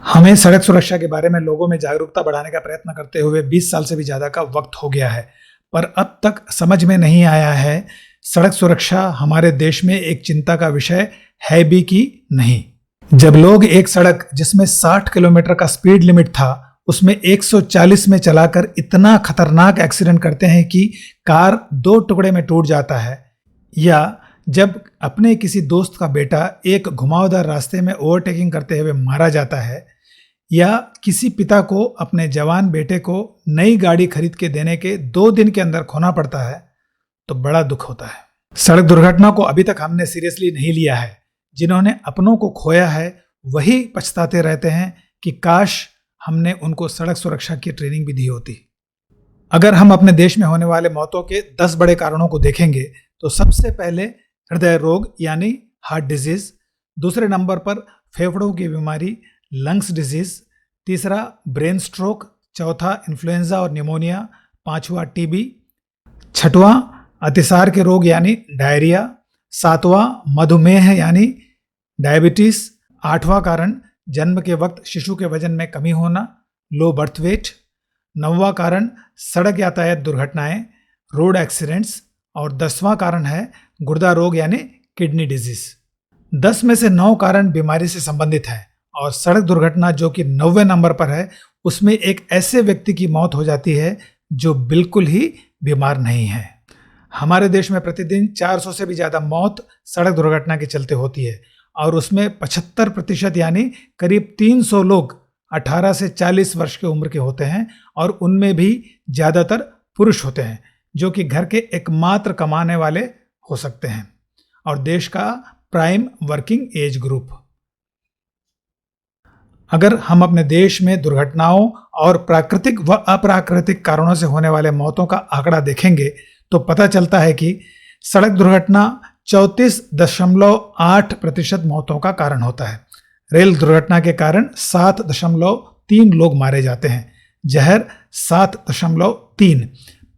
हमें सड़क सुरक्षा के बारे में लोगों में जागरूकता बढ़ाने का प्रयत्न करते हुए 20 साल से भी ज़्यादा का वक्त हो गया है, पर अब तक समझ में नहीं आया है सड़क सुरक्षा हमारे देश में एक चिंता का विषय है भी कि नहीं। जब लोग एक सड़क जिसमें 60 किलोमीटर का स्पीड लिमिट था उसमें 140 में चलाकर इतना खतरनाक एक्सीडेंट करते हैं कि कार 2 टुकड़े में टूट जाता है, या जब अपने किसी दोस्त का बेटा एक घुमावदार रास्ते में ओवरटेकिंग करते हुए मारा जाता है, या किसी पिता को अपने जवान बेटे को नई गाड़ी खरीद के देने के 2 दिन के अंदर खोना पड़ता है, तो बड़ा दुख होता है। सड़क दुर्घटना को अभी तक हमने सीरियसली नहीं लिया है। जिन्होंने अपनों को खोया है वही पछताते रहते हैं कि काश हमने उनको सड़क सुरक्षा की ट्रेनिंग भी दी होती। अगर हम अपने देश में होने वाले मौतों के 10 बड़े कारणों को देखेंगे तो सबसे पहले हृदय रोग यानी हार्ट डिजीज, दूसरे नंबर पर फेफड़ों की बीमारी लंग्स डिजीज, तीसरा ब्रेन स्ट्रोक, चौथा इन्फ्लुएंजा और निमोनिया, पांचवा टीबी, छठवां अतिसार के रोग यानी डायरिया, सातवां मधुमेह यानी डायबिटीज, आठवां कारण जन्म के वक्त शिशु के वजन में कमी होना लो बर्थ वेट, नौवां कारण सड़क यातायात दुर्घटनाएं रोड एक्सीडेंट्स, और 10वां कारण है गुर्दा रोग यानी किडनी डिजीज। 10 में से 9 कारण बीमारी से संबंधित है, और सड़क दुर्घटना जो कि 90वें नंबर पर है उसमें एक ऐसे व्यक्ति की मौत हो जाती है जो बिल्कुल ही बीमार नहीं है। हमारे देश में प्रतिदिन 400 से भी ज़्यादा मौत सड़क दुर्घटना के चलते होती है, और उसमें 75% यानी करीब 300 लोग 18 से 40 वर्ष की उम्र के होते हैं, और उनमें भी ज़्यादातर पुरुष होते हैं जो कि घर के एकमात्र कमाने वाले हो सकते हैं, और देश का प्राइम वर्किंग एज ग्रुप। अगर हम अपने देश में दुर्घटनाओं और प्राकृतिक व अप्राकृतिक कारणों से होने वाले मौतों का आंकड़ा देखेंगे तो पता चलता है कि सड़क दुर्घटना 34.8% मौतों का कारण होता है। रेल दुर्घटना के कारण 7.3 लोग मारे जाते हैं, जहर 7.3,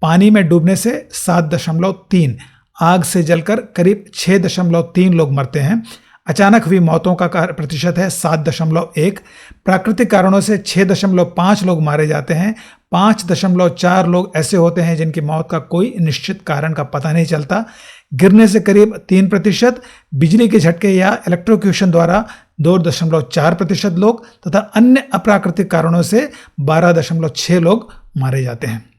पानी में डूबने से 7.3, आग से जलकर करीब 6.3 लोग मरते हैं, अचानक हुई मौतों का प्रतिशत है 7.1, प्राकृतिक कारणों से 6.5 लोग मारे जाते हैं, 5.4 लोग ऐसे होते हैं जिनकी मौत का कोई निश्चित कारण का पता नहीं चलता, गिरने से करीब 3%, बिजली के झटके या इलेक्ट्रोक्यूशन द्वारा 2.4% लोग, तथा अन्य अप्राकृतिक कारणों से 12.6 लोग मारे जाते हैं।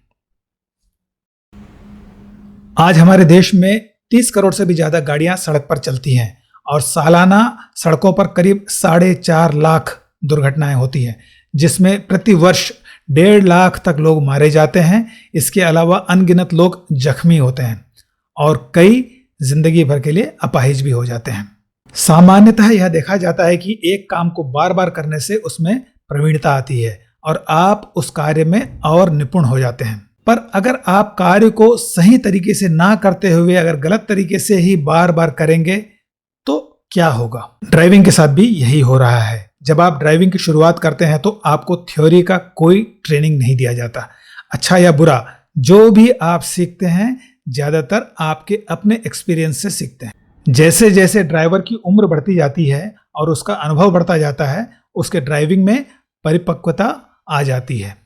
आज हमारे देश में 30 करोड़ से भी ज्यादा गाड़ियां सड़क पर चलती हैं, और सालाना सड़कों पर करीब 4.5 लाख दुर्घटनाएं होती हैं, जिसमें प्रति वर्ष 1.5 लाख तक लोग मारे जाते हैं। इसके अलावा अनगिनत लोग जख्मी होते हैं, और कई जिंदगी भर के लिए अपाहिज भी हो जाते हैं। सामान्यतः यह देखा जाता है कि एक काम को बार बार करने से उसमें प्रवीणता आती है और आप उस कार्य में और निपुण हो जाते हैं। पर अगर आप कार्य को सही तरीके से ना करते हुए अगर गलत तरीके से ही बार बार करेंगे तो क्या होगा? ड्राइविंग के साथ भी यही हो रहा है। जब आप ड्राइविंग की शुरुआत करते हैं तो आपको थ्योरी का कोई ट्रेनिंग नहीं दिया जाता। अच्छा या बुरा जो भी आप सीखते हैं ज्यादातर आपके अपने एक्सपीरियंस से सीखते हैं। जैसे जैसे ड्राइवर की उम्र बढ़ती जाती है और उसका अनुभव बढ़ता जाता है, उसके ड्राइविंग में परिपक्वता आ जाती है।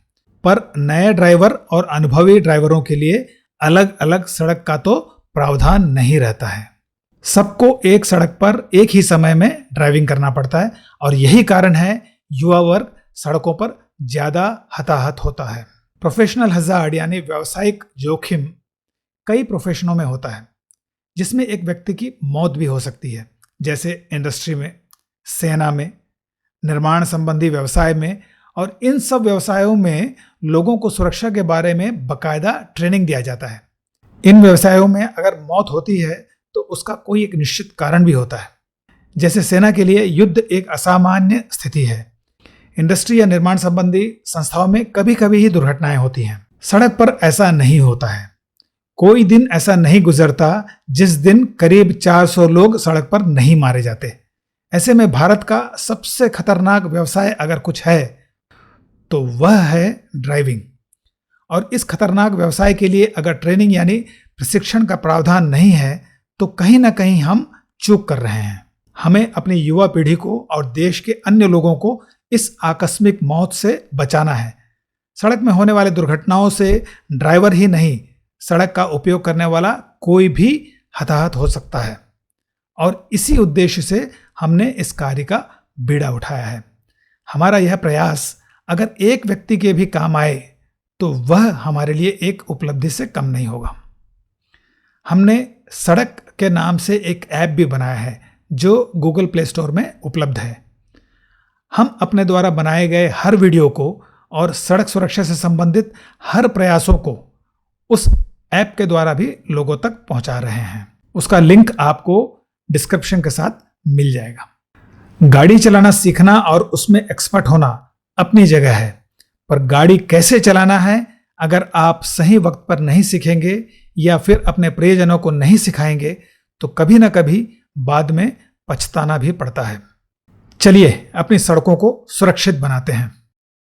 पर नए ड्राइवर और अनुभवी ड्राइवरों के लिए अलग अलग सड़क का तो प्रावधान नहीं रहता है। सबको एक सड़क पर एक ही समय में ड्राइविंग करना पड़ता है, और यही कारण है युवा वर्ग सड़कों पर ज्यादा हताहत होता है। प्रोफेशनल हजार्ड यानी व्यावसायिक जोखिम कई प्रोफेशनों में होता है, जिसमें एक व्यक्ति की मौत भी हो सकती है, जैसे इंडस्ट्री में, सेना में, निर्माण संबंधी व्यवसाय में, और इन सब व्यवसायों में लोगों को सुरक्षा के बारे में बकायदा ट्रेनिंग दिया जाता है। इन व्यवसायों में अगर मौत होती है तो उसका कोई एक निश्चित कारण भी होता है। जैसे सेना के लिए युद्ध एक असामान्य स्थिति है। इंडस्ट्री या निर्माण संबंधी संस्थाओं में कभी कभी ही दुर्घटनाएं होती हैं। सड़क पर ऐसा नहीं होता है। कोई दिन ऐसा नहीं गुजरता जिस दिन करीब 400 लोग सड़क पर नहीं मारे जाते। ऐसे में भारत का सबसे खतरनाक व्यवसाय अगर कुछ है तो वह है ड्राइविंग। और इस खतरनाक व्यवसाय के लिए अगर ट्रेनिंग यानी प्रशिक्षण का प्रावधान नहीं है तो कहीं ना कहीं हम चूक कर रहे हैं। हमें अपनी युवा पीढ़ी को और देश के अन्य लोगों को इस आकस्मिक मौत से बचाना है। सड़क में होने वाले दुर्घटनाओं से ड्राइवर ही नहीं, सड़क का उपयोग करने वाला कोई भी हताहत हो सकता है और इसी उद्देश्य से हमने इस कार्य का बीड़ा उठाया है। हमारा यह प्रयास अगर एक व्यक्ति के भी काम आए तो वह हमारे लिए एक उपलब्धि से कम नहीं होगा। हमने सड़क के नाम से एक ऐप भी बनाया है जो गूगल प्ले स्टोर में उपलब्ध है। हम अपने द्वारा बनाए गए हर वीडियो को और सड़क सुरक्षा से संबंधित हर प्रयासों को उस ऐप के द्वारा भी लोगों तक पहुंचा रहे हैं। उसका लिंक आपको डिस्क्रिप्शन के साथ मिल जाएगा। गाड़ी चलाना सीखना और उसमें एक्सपर्ट होना अपनी जगह है, पर गाड़ी कैसे चलाना है अगर आप सही वक्त पर नहीं सीखेंगे या फिर अपने प्रियजनों को नहीं सिखाएंगे तो कभी ना कभी बाद में पछताना भी पड़ता है। चलिए अपनी सड़कों को सुरक्षित बनाते हैं।